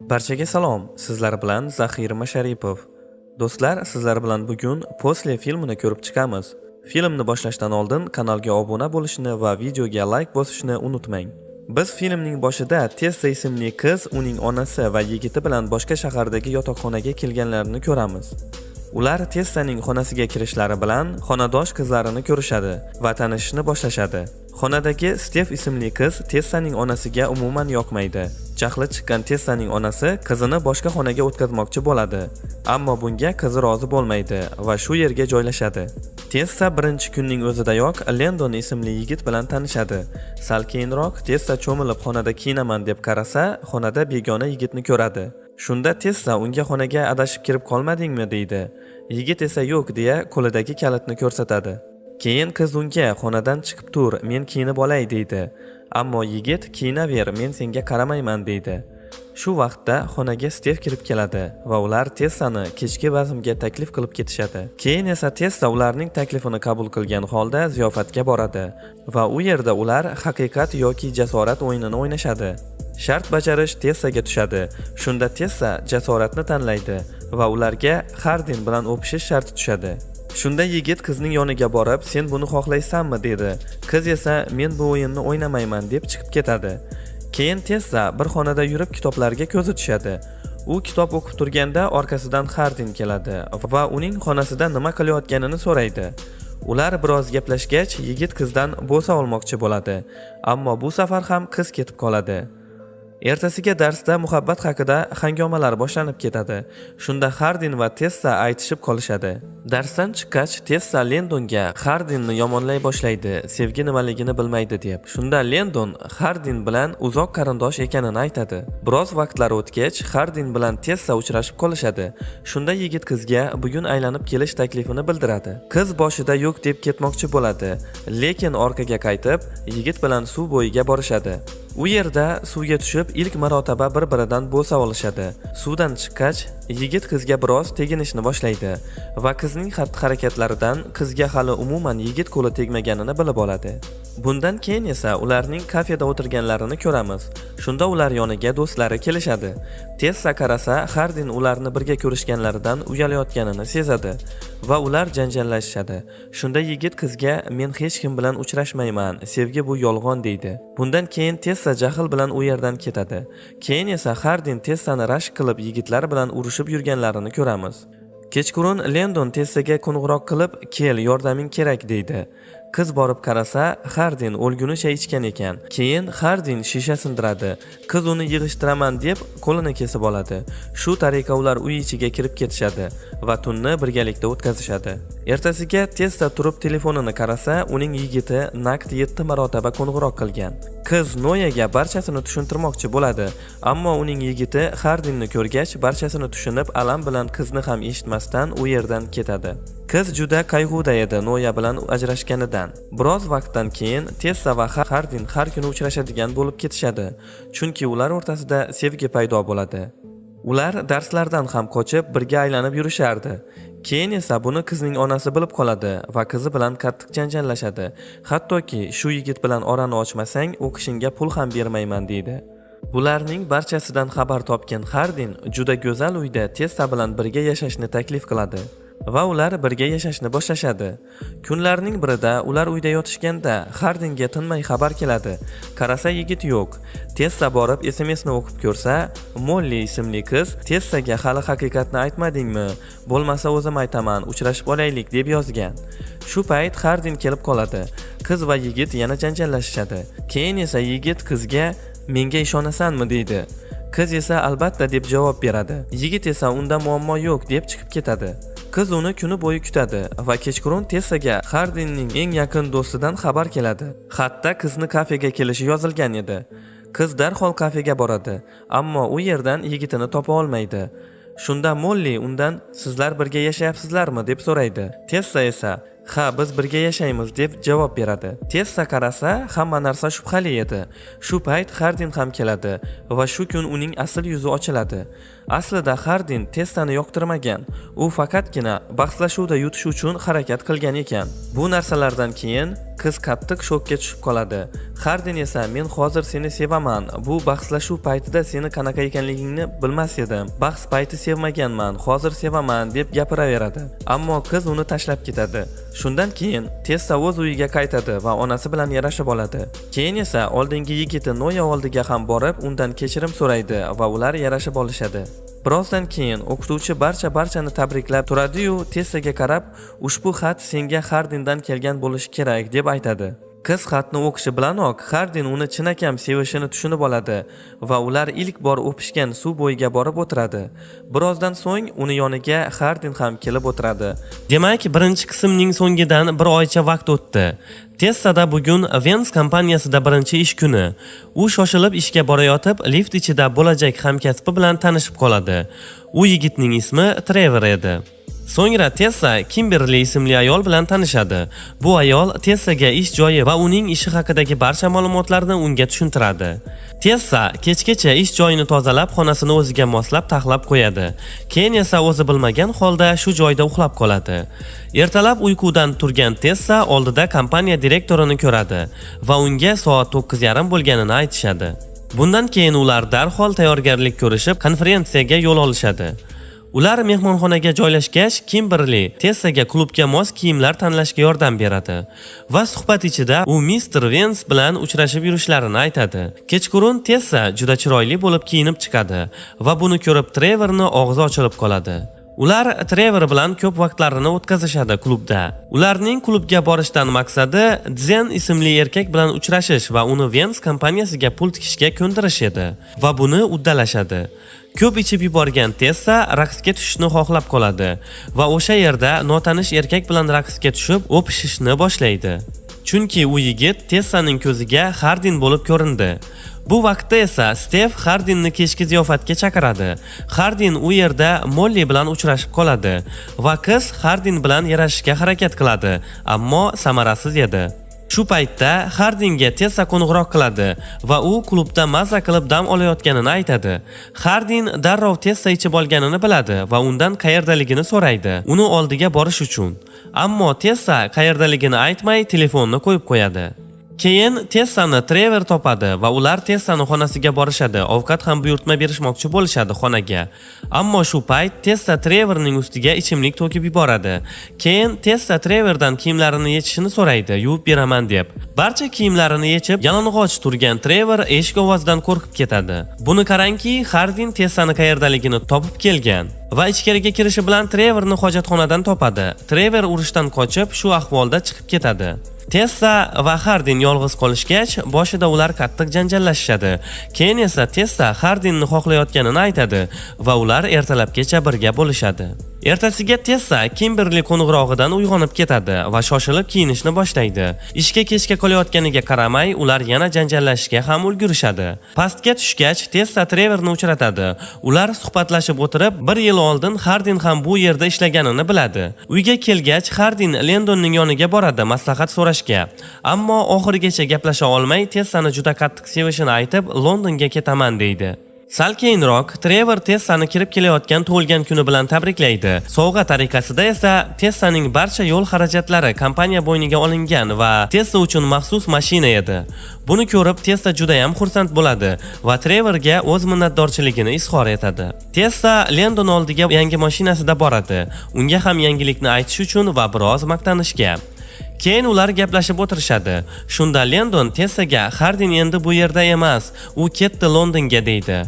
Barchaga salom. Sizlar bilan Zahir Masharipov. Do'stlar, sizlar bilan bugun Posle filmini ko'rib chiqamiz. Filmni boshlashdan oldin kanalga obuna bo'lishni va videoga like bosishni unutmang. Biz filmning boshida Tessa ismli qiz, uning onasi va yigiti bilan boshqa shahardagi yotoqxonaga kelganlarini ko'ramiz. Ular Tessaning xonasiga kirishlari bilan xonadosh qizlarini ko'rishadi va tanishishni boshlashadi. Xonadagi Stef ismli qiz Tessaning onasiga umuman yoqmaydi. Jahli chiqqan Tessaning onasi qizini boshqa xonaga o'tkazmoqchi bo'ladi, ammo bunga qizi rozi bo'lmaydi va shu yerga joylashadi. Tessa birinchi kunning o'zidayoq Lendon ismli yigit bilan tanishadi. Sal keyinroq Tessa cho'milib xonada kiyinaman deb qarasa, xonada begona yigitni ko'radi. Shunda Tessa unga xonaga adashib kirib qolmadingmi deydi. Yigit esa yo'q deya qo'lidagi kalitni ko'rsatadi. Keyin qiz unga xonadan chiqib tur, men kiyinib olay deydi. Ammo yigit kiyinaver, men senga qaramayman deydi. Shu vaqtda xonaga Stef kirib keladi va ular Tessani kechki bazmga taklif qilib ketishadi. Keyin esa Tessa ularning taklifini qabul qilgan holda ziyofatga boradi va u yerda ular haqiqat yoki jasorat o'yinini o'ynashadi. Shart bajarish Tessaga tushadi. Shunda Tessa jasoratni tanlaydi va ularga Hardin bilan o'pishish sharti tushadi. Shunda yigit qizning yoniga borib, "Sen buni xohlaysanmi?" dedi. Qiz esa, "Men bu o'yinni o'ynamayman" deb chiqib ketadi. Keyin Tessa bir xonada yurib kitoblarga ko'zi tushadi. U kitob o'qib turganda orqasidan Hardin keladi va uning xonasida nima qilayotganini so'raydi. Ular biroz gaplashgach, yigit qizdan bo'sa olmoqchi bo'ladi, ammo bu safar ham qiz ketib qoladi. Ertasiga darsda muhabbat haqida hangomalar boshlanib ketadi. Shunda Hardin va Tessa aytishib qolishadi. Darsdan chiqqach, Tessa Lendonga Hardinni yomonlay boshlaydi, sevgi nimaligini bilmaydi deb. Shunda Lendon Hardin bilan uzoq qarindosh ekanini aytadi. Biroz vaqtlar o'tgach, Hardin bilan Tessa uchrashib qolishadi. Shunda yigit qizga bugun aylanib kelish taklifini bildiradi. Qiz boshida yo'q deb ketmoqchi bo'ladi, lekin orqaga qaytib, yigit bilan suv bo'yiga borishadi. U yerda suvga tushib ilk marotaba bir-biridan bo'sa olishadi. Suvdan chiqqach, yigit qizga biroz teginishni boshlaydi va qizning xatti-harakatlaridan qizga hali umuman yigit qo'li tegmaganini bilib oladi. Bundan keyin esa ularning kafeda o'tirganlarini ko'ramiz. Shunda ular yoniga do'stlari kelishadi. Tessa qarasa, Hardin ularni birga ko'rishganlaridan uyalayotganini sezadi va ular janjallashishadi. Shunda yigit qizga, "Men hech kim bilan uchrashmayman, sevgi bu yolg'on" deydi. Bundan keyin Tessa jahl bilan u yerdan ketadi. Keyin esa Hardin Tessani rashk qilib yigitlar bilan urushib yurganlarini ko'ramiz. Kechqurun Lendon Tessaga qo'ng'iroq qilib, "Kel, yordaming kerak" deydi. Qiz borib qarasa, Hardin o'lgunicha ichgan ekan. Keyin Hardin shisha sindiradi. Qiz uni yig'ishtiraman deb qo'lini kesib oladi. Shu tariqa ular uy ichiga kirib ketishadi va tunni birgalikda o'tkazishadi. Ertasiga Tessa turib telefonini qarasa, uning yigiti naqd 7 marotaba qo'ng'iroq qilgan. Qiz Noyaga barchasini tushuntirmoqchi bo'ladi, ammo uning yigiti Hardinni ko'rgach, barchasini tushunib, alam bilan qizni ham eshitmasdan u yerdan ketadi. Qiz juda qayg'uda edi Noya bilan ajrashganidan. Biroz vaqtdan keyin Tessa va Hardin har kuni uchrashadigan bo'lib ketishadi, chunki ular o'rtasida sevgi paydo bo'ladi. Ular darslardan ham qochib birga aylanib yurishardi. Keyin esa buni qizning onasi bilib qoladi va qizi bilan qattiq janjallashadi. Hattoki shu yigit bilan orani ochmasang, o'qishingga pul ham bermayman deydi. Bularning barchasidan xabar topgan Hardin juda go'zal uyda Tessa bilan birga yashashni taklif qiladi va ular birga yashashni boshlashadi. Kunlarning birida ular uyda yotishganda Hardinga tinmay xabar keladi. Qarasa yigit yo'q. Tessa borib SMSni o'qib ko'rsa, Molly ismli qiz Tessaga hali haqiqatni aytmadingmi? Bo'lmasa o'zim aytaman, uchrashib olaylik deb yozgan. Shu payt Hardin kelib qoladi. Qiz va yigit yana janjallashishadi. Keyin esa yigit qizga, "Menga ishonasanmi?" deydi. Qiz esa albatta deb javob beradi. Yigit esa unda muammo yo'q deb chiqib ketadi. Qiz uni kuni bo'yi kutadi va kechqurun Tessaga Hardinning eng yaqin do'stidan xabar keladi. Xatda qizni kafega kelishi yozilgan edi. Qiz darhol kafega boradi, ammo u yerdan yigitini topa olmaydi. Shunda Molly undan, "Sizlar birga yashayapsizlarmi?" deb so'raydi. Tessa esa, "Ha, biz birga yashaymiz" deb javob beradi. Tessa qarasa, hamma narsa shubhali edi. Shu payt Hardin ham keladi va shu kun uning asl yuzi ochiladi. Aslida Hardin Tessani yoqtirmagan. U faqatgina bahslashuvda yutish uchun harakat qilgan ekan. Bu narsalardan keyin qiz qattiq shokka tushib qoladi. Hardin esa men hozir seni sevaman. Bu bahslashuv paytida seni qanaqa ekanligingni bilmas edim. Bahs payti sevmaganman, hozir sevaman deb gapiraveradi. Ammo qiz uni tashlab ketadi. Shundan keyin Tessa o'z uyiga qaytadi va onasi bilan yarashib oladi. Keyin esa oldingi yigiti Noya oldiga ham borib, undan kechirim so'raydi va ular yarashib olishadi. Birozdan keyin o'qituvchi barchani tabriklab turadi-yu, Tessaga qarab, "Ushbu xat senga Hardindan kelgan bo'lishi kerak" deb aytadi. Qiz xatni o'qishi bilanoq Hardin uni chinakam sevishini tushunib oladi va ular ilk bor o'pishgan suv bo'yiga borib o'tiradi. Birozdan so'ng uni yoniga Hardin ham kelib o'tiradi. Demak, birinchi qismning so'ngidan bir oycha vaqt o'tdi. Tessada bugun Vens kompaniyasida birinchi ish kuni. U shoshilib ishga borayotib, lift ichida bo'lajak hamkasbi bilan tanishib qoladi. U yigitning ismi Trevor edi. So'ngra Tessa Kimberly ismli ayol bilan tanishadi. Bu ayol Tessaga ish joyi va uning ishi haqidagi barcha ma'lumotlarni unga tushuntiradi. Tessa kechgacha ish joyini tozalab, xonasini o'ziga moslab taxlab qo'yadi. Keyin esa o'zi bilmagan holda shu joyda uxlab qoladi. Ertalab uyqudan turgan Tessa oldida kompaniya direktorini ko'radi va unga soat 9:30 bo'lganini aytishadi. Bundan keyin ular darhol tayyorgarlik ko'rishib, konferensiyaga yo'l olishadi. Ular mehmonxonaga joylashgach, Kimberly Tessaga klubga mos kiyimlar tanlashga yordam beradi va suhbat ichida u Mr. Vens bilan uchrashib yurishlarini aytadi. Kechqurun Tessa juda chiroyli bo'lib kiyinib chiqadi va buni ko'rib Trevorning og'zi ochilib qoladi. Ular Trevor bilan ko'p vaqtlarini o'tkazishadi klubda. Ularning klubga borishdan maqsadi Zen ismli erkak bilan uchrashish va uni Vens kompaniyasiga pul tikishga ko'ndirish edi va buni uddalashadi. Ko'p ichib yuborgan Tessa raqsga tushishni xohlab qoladi va o'sha yerda notanish erkak bilan raqsga tushib o'pishishni boshlaydi. Chunki u yigit Tessaning ko'ziga Hardin bo'lib ko'rindi. Bu vaqtda esa Steve Hardinni kechki ziyofatga chaqiradi. Hardin u yerda Molly bilan uchrashib qoladi va qiz Hardin bilan yarashishga harakat qiladi, ammo samarasiz edi. Shu paytda Hardinga Tessa qo'ng'iroq qiladi va u klubda mazza qilib dam olayotganini aytadi. Hardin darrov Tessa ichib olganini biladi va undan qayerdaligini so'raydi, uni oldiga borish uchun. Ammo Tessa qayerdaligini aytmay telefonni qo'yib qo'yadi. Keyin Tessani Trevor topadi va ular Tessani xonasiga borishadi. Ovqat ham buyurtma berishmoqchi bo'lishadi xonaga. Ammo shu payt Tessa Trevorning ustiga ichimlik to'kib yuboradi. Keyin Tessa Trevordan kiyimlarini yechishini so'raydi, yuvib beraman deb. Barcha kiyimlarini yechib, yalang'och turgan Trevor eshik ovozidan qo'rqib ketadi. Buni qarangki, Hardin Tessani qayerdaligini topib kelgan va ichkariga kirishi bilan Trevorni hojatxonadan topadi. Trevor urushdan qochib, shu ahvolda chiqib ketadi. Tessa va Hardin yolg'iz qolishgach, boshida ular qattiq janjallashishadi. Keyin esa Tessa Hardinni xohlayotganini aytadi va ular ertalabgacha birga bo'lishadi. Ertasiga Tessa Kimberly qo'ng'irog'idan uyg'onib ketadi va shoshilib kiyinishni boshlaydi. Ishga kechga qolayotganiga qaramay, ular yana janjallashishga ham ulgurishadi. Pastga tushgach, Tessa Trevorni uchratadi. Ular suhbatlashib o'tirib, 1 yil oldin Hardin ham bu yerda ishlaganini biladi. Uyga kelgach, Hardin Lendonning yoniga boradi maslahat so'rashga. Ammo oxirigacha gaplasha olmay, Tessani juda qattiq sevishini aytib, Londonga ketaman deydi. Sal keyinroq Trevor Tessani kirib kelayotgan tug'ilgan kuni bilan tabriklaydi. Sovg'a tariqasida esa Tessaning barcha yo'l xarajatlari kompaniya bo'yniga olingan va Tessa uchun maxsus mashina edi. Buni ko'rib Tessa juda ham xursand bo'ladi va Trevorga o'z minnatdorchiligini izhor etadi. Tessa Lendon oldiga yangi mashinasida boradi. Unga ham yangilikni aytish uchun va biroz maqtanishga. Keyin ular gaplashib o'tirishadi. Shunda Lendon Tessaga Hardin endi bu yerda emas, u ketdi Londonga deydi.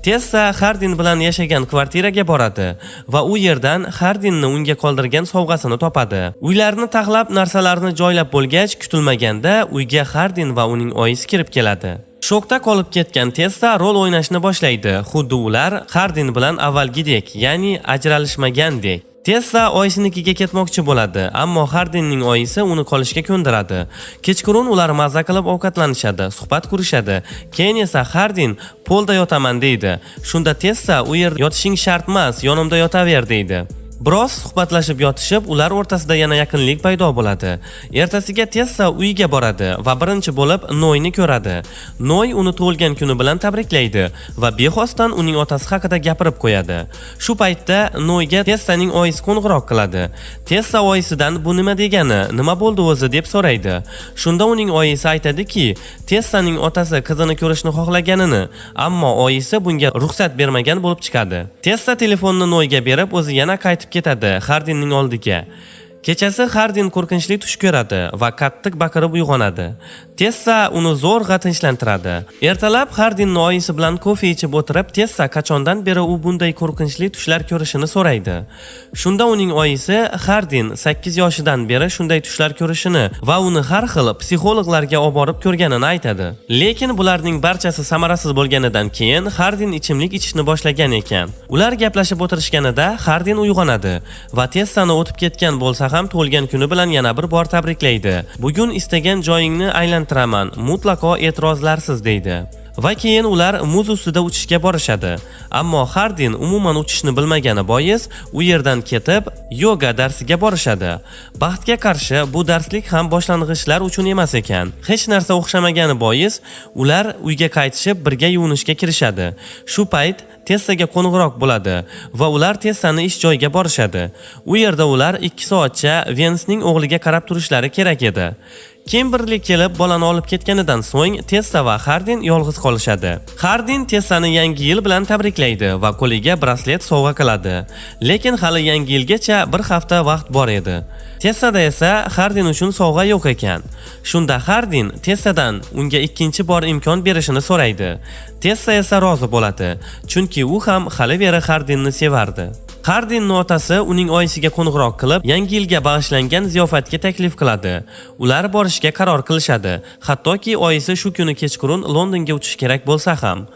Tessa Hardin bilan yashagan kvartiraga boradi va u yerdan Hardinni unga qoldirgan sovg'asini topadi. Uylarni taxlab, narsalarni joylab bo'lgach, kutilmaganda uyga Hardin va uning oyisi kirib keladi. Shokda qolib ketgan Tessa rol o'ynashni boshlaydi. Xuddi ular Hardin bilan avvalgidek, ya'ni ajralishmagandek. Tessa oyisinikiga ketmoqchi bo'ladi, ammo Hardinning oyisi uni qolishga ko'ndiradi. Kechqurun ular mazza qilib ovqatlanishadi, suhbat qurishadi. Keyin esa Hardin polda yotaman deydi. Shunda Tessa u yerda yotishing shart emas, yonimda yotaver deydi. Biroz suhbatlashib yotishib, ular o'rtasida yana yaqinlik paydo bo'ladi. Ertasiga Tessa uyiga boradi va birinchi bo'lib Noyni ko'radi. Noy uni tug'ilgan kuni bilan tabriklaydi va bexosdan uning otasi haqida gapirib qo'yadi. Shu paytda Noyga Tessaning oyisi qo'ng'iroq qiladi. Tessa oyisidan bu nima degani, nima bo'ldi o'zi deb so'raydi. Shunda uning oyisi aytadiki, Tessaning otasi qizini ko'rishni xohlaganini, ammo oyisi bunga ruxsat bermagan bo'lib chiqadi. Tessa telefonni Noyga berib, o'zi yana qaytib ketadi Hardinning oldiga. Kechasi Hardin qo'rqinchli tush ko'radi va qattiq baqirib uyg'onadi. Tessa uni zo'rg'a tinchlantiradi. Ertalab Hardinning oyisi bilan kofe ichib o'tirib, Tessa qachondan beri u bunday qo'rqinchli tushlar ko'rishini so'raydi. Shunda uning oyisi Hardin 8 yoshidan beri shunday tushlar ko'rishini va uni har xil psixologlarga olib borib ko'rganini aytadi. Lekin bularning barchasi samarasiz bo'lganidan keyin Hardin ichimlik ichishni boshlagan ekan. Ular gaplashib o'tirishganida Hardin uyg'onadi va Tessani o'tib ketgan bo'lsa ham tug'ilgan kuni bilan yana bir bor tabriklaydi. Bugun istagan joyingni aylantiraman, mutlaqo e'tirozlarsiz deydi. Va keyin ular muz ustida uchishga borishadi. Ammo Hardin umuman uchishni bilmagani bois u yerdan ketib yoga darsiga borishadi. Baxtga qarshi bu darslik ham boshlang'ichlar uchun emas ekan. Hech narsa o'xshamagani bois ular uyga qaytishib birga yuvinishga kirishadi. Shu payt Tessaga qo'ng'iroq bo'ladi va ular Tessani ish joyiga borishadi. U yerda ular 2 soatcha Vensning o'g'liga qarab turishlari kerak edi. Kimberli kelib bolani olib ketganidan so'ng Tessa va Hardin yolg'iz qolishadi. Hardin Tessani yangi yil bilan tabriklaydi va qo'liga braslet sovg'a qiladi. Lekin hali yangi yilgacha bir hafta vaqt bor edi. Tessada esa Hardin uchun sovg'a yo'q ekan. Shunda Hardin Tessadan unga ikkinchi bor imkon berishini so'raydi. Tessa esa rozi bo'ladi, chunki u ham hali beri Hardinni sevardi. Hardinning otasi uning oyisiga qo'ng'iroq qilib, yangi yilga bag'ishlangan ziyofatga taklif qiladi. Ular borishga qaror qilishadi, hattoki oyisi shu kuni kechqurun Londonga uchish kerak bo'lsa ham.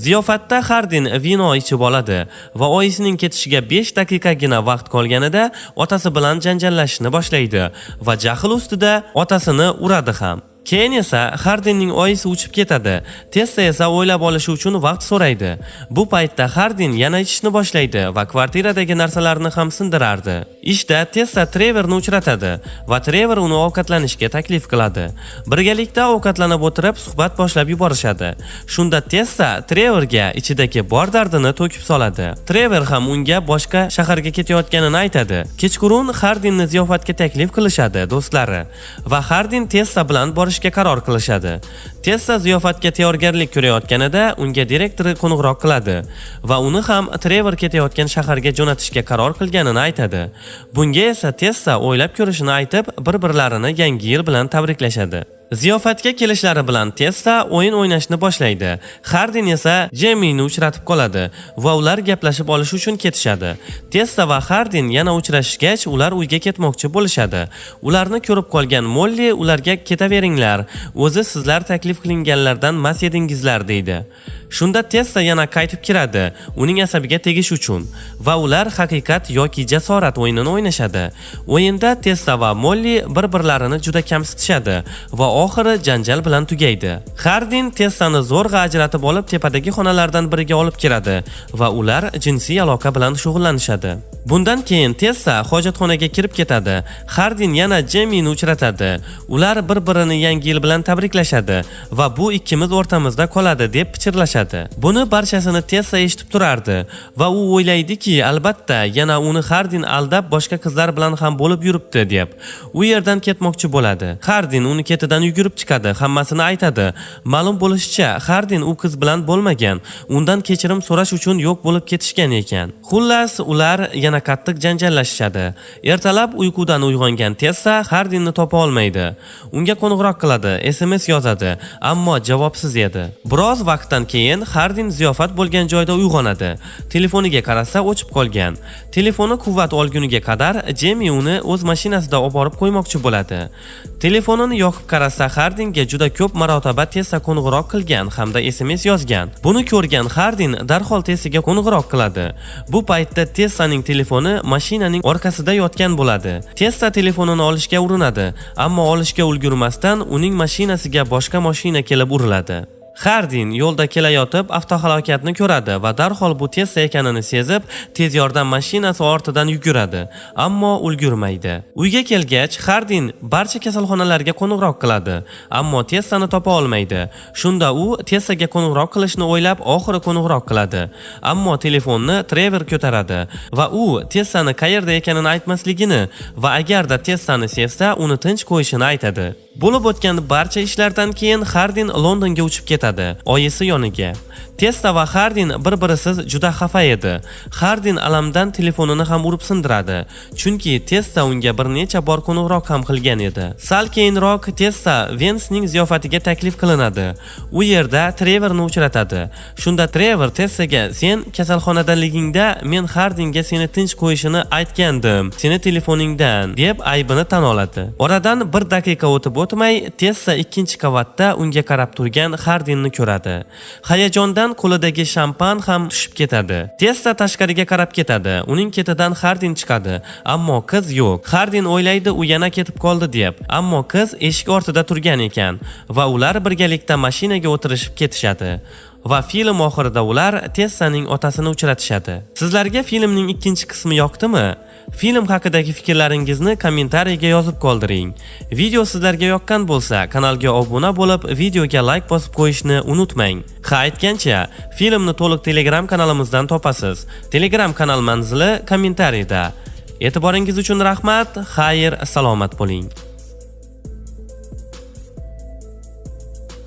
Ziyofatda Hardin vino ichib oladi va oyisining ketishiga 5 daqiqagina vaqt qolganida otasi bilan janjallashishni boshlaydi va jahl ustida otasini uradi ham. Keyin esa Hardinning oyisi uchib ketadi. Tessa esa o'ylab olishi uchun vaqt so'raydi. Bu paytda Hardin yana ichishni boshlaydi va kvartiradagi narsalarni ham sindirardi. Ishda Tessa Trevorni uchratadi va Trevor uni ovqatlanishga taklif qiladi. Birgalikda ovqatlanib o'tirib suhbat boshlab yuborishadi. Shunda Tessa Trevorga ichidagi bor dardini to'kib soladi. Trevor ham unga boshqa shaharga ketayotganini aytadi. Kechqurun Hardinni ziyofatga taklif qilishadi do'stlari va Hardin Tessa bilan borishga qaror qilishadi. Tessa ziyofatga tayyorgarlik ko'rayotganida unga direktori qo'ng'iroq qiladi va uni ham Trevor ketayotgan shaharga jo'natishga qaror qilganini aytadi. Bunga esa Tessa o'ylab ko'rishini aytib, bir-birlarini yangi yil bilan tabriklashadi. Ziyofatga kelishlari bilan Tessa o'yin o'ynashni boshlaydi. Hardin esa Jamie'ni uchratib qoladi va ular gaplashib olish uchun ketishadi. Tessa va Hardin yana uchrashgach, ular uyga ketmoqchi bo'lishadi. Ularni ko'rib qolgan Molly ularga ketaveringlar, o'zi sizlar taklif qilinganlardan mas edingizlar deydi. Shunda Tessa yana qaytib kiradi, uning asabiga tegish uchun va ular haqiqat yoki jasorat o'yinini o'ynashadi. O'yinda Tessa va Molly bir-birlarini juda kamsitishadi va oxiri janjal bilan tugaydi. Hardin Tessani zo'rg'a ajratib olib tepadagi xonalardan biriga olib kiradi va ular jinsiy aloqa bilan shug'ullanishadi. Bundan keyin Tessa hojatxonaga kirib ketadi. Hardin yana Jamie'ni uchratadi. Ular bir-birini yangi yil bilan tabriklashadi va bu ikkimiz o'rtamizda qoladi deb pichirlashadi. Buni barchasini Tessa eshitib turardi va u o'ylaydiki, albatta yana uni Hardin aldab boshqa qizlar bilan ham bo'lib yuribdi deb. U yerdan ketmoqchi bo'ladi. Hardin uni ketidan yugurib chiqadi, hammasini aytadi. Ma'lum bo'lishicha, Hardin u qiz bilan bo'lmagan, undan kechirim so'rash uchun yo'q bo'lib ketishgan ekan. Xullas, ular yana qattiq janjallashishadi. Ertalab uyqudan uyg'ongan Tessa Hardinni topa olmaydi. Unga qo'ng'iroq qiladi, SMS yozadi, ammo javobsiz edi. Biroz vaqtdan keyin Hardin ziyofat bo'lgan joyda uyg'onadi. Telefoniga qarasa o'chib qolgan. Telefoni quvvat olguniga qadar Jamie uni o'z mashinasida olib borib qo'ymoqchi bo'ladi. Telefonini yoqib qarasa Hardinga juda ko'p marotaba Tessa qo'ng'iroq qilgan hamda SMS yozgan. Buni ko'rgan Hardin darhol Tessaga qo'ng'iroq qiladi. Bu paytda Tessaning telefoni mashinaning orqasida yotgan bo'ladi. Tessa telefonini olishga urinadi, ammo olishga ulgurmasdan uning mashinasiga boshqa mashina kelib uriladi. Hardin yo'lda kelayotib avtohalokatni ko'radi va darhol bu Tesla ekanini sezib, tez yordam mashinasi ortidan yuguradi, ammo ulgurmaydi. Uyga kelgach, Hardin barcha kasalxonalarga qo'ng'iroq qiladi, ammo Teslani topa olmaydi. Shunda u Teslaga qo'ng'iroq qilishni o'ylab, oxiri qo'ng'iroq qiladi, ammo telefonni Trevor ko'taradi va u Teslani qayerda ekanini aytmasligini va agarda Teslani sevsa, uni tinch qo'yishini aytadi. Bo'lib o'tgan barcha ishlardan keyin Hardin Londonga uchib ketadi, oyisi yoniga. Tesla va Hardin bir-birisiz juda xafa edi. Hardin alamdan telefonini ham urib sindiradi, chunki Tesla unga bir necha bor qo'ng'iroq ham qilgan edi. Sal keyinroq Tesla Vensning ziyofatiga taklif qilinadi. U yerda Trevorni uchratadi. Shunda Trevor Teslaga "Sen kasalxonadaligingda men Hardinga seni tinch qo'yishini aytgandim, seni telefoningdan", deb aybini tan oladi. Oradan bir daqiqa o'tib o'tmay, Tesla ikkinchi qavatda unga qarab turgan Hardinni ko'radi. Hayajondan qo'lidagi shampan ham tushib ketadi. Tesla tashqariga qarab ketadi. Uning ketidan Hardin chiqadi, ammo qiz yo'q. Hardin o'ylaydi u yana ketib qoldi deb, ammo qiz eshik ortida turgan ekan va ular birgalikda mashinaga o'tirishib ketishadi. Va film oxirida ular Teslaning otasini uchratishadi. Sizlarga filmning ikkinchi qismi yoqdimi? Film haqidagi fikrlaringizni kommentariyaga yozib qoldiring. Video sizlarga yoqqan bo'lsa, kanalga obuna bo'lib, videoga like bosib qo'yishni unutmang. Ha, aytgancha, filmni to'liq Telegram kanalimizdan topasiz. Telegram kanal manzili kommentariyada. E'tiboringiz uchun rahmat. Xayr, salomat bo'ling.